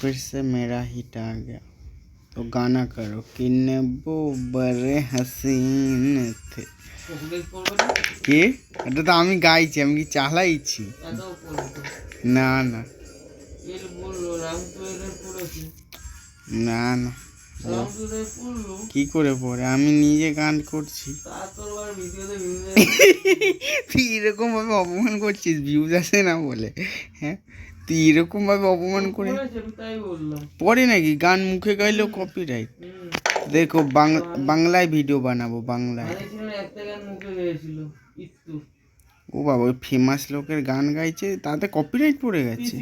फिर से मेरा हिट आ गया। तो गाना करो कि नेबो बड़े हसीन थे কি এটা তো আমি গাইছি, আমি কি চালাইছি? না না না না কি করে পড়ে, আমি নিজে গান করছি। তুই এরকম ভাবে অপমান করছিস ভিউজ আসে না বলে? হ্যাঁ, তুই এরকম ভাবে অপমান করে পড়ে নাকি? গান মুখে গাইলেও কপিরাইট। দেখো বাংলায় ভিডিও বানাবো, বাংলায়। ও বাবা, ওই ফেমাস লোকের গান গাইছে তাতে কপিরাইট পড়ে গেছে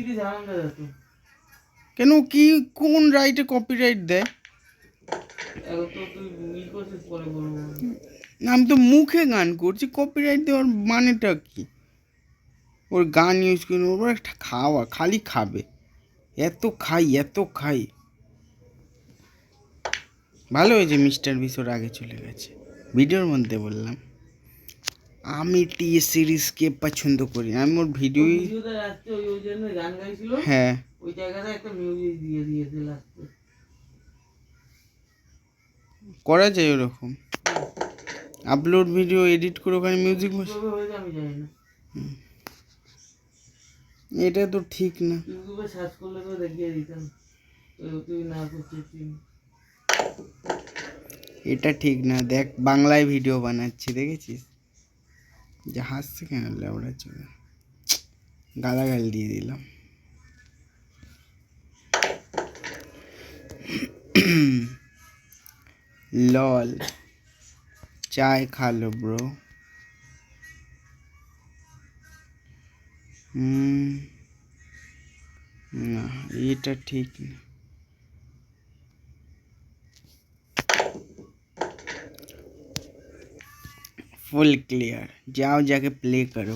কেন? কি কোন রাইটে কপিরাইট দেয়? আমি তো মুখে গান করছি, কপিরাইট দেওয়ার মানেটা কি? ওর গান ইউজ করি, ওর একটা খাওয়া খালি খাবে, এত খাই। ভালো হয়েছে মিস্টার বিশোর আগে চলে গেছে। ভিডিওর মধ্যে বললাম আমি টি সিরিজকে পছন্দ করি, আমি ওর ভিডিও। হ্যাঁ, ওই জায়গাটা একটা মিউজিক দিয়ে দিয়েছে লাস্টে। করা যায় ওরকম, আপলোড ভিডিও এডিট করে ওখানে মিউজিক বসে। আমি জানি না, এটা তো ঠিক না। ইউটিউবে সার্চ করলে তো দেখিয়ে দিতাম, তুই না করছিস। এটা ঠিক না। দেখ বাংলায় ভিডিও বানাচ্ছি, দেখেছিস? যে হাসছে কেন লেবড়া চলে, গালাগাল দিয়ে দিলাম। লল চায় খা লো ব্রো। না এটা ঠিক না। फुल क्लियर, जाओ जाके प्ले करो।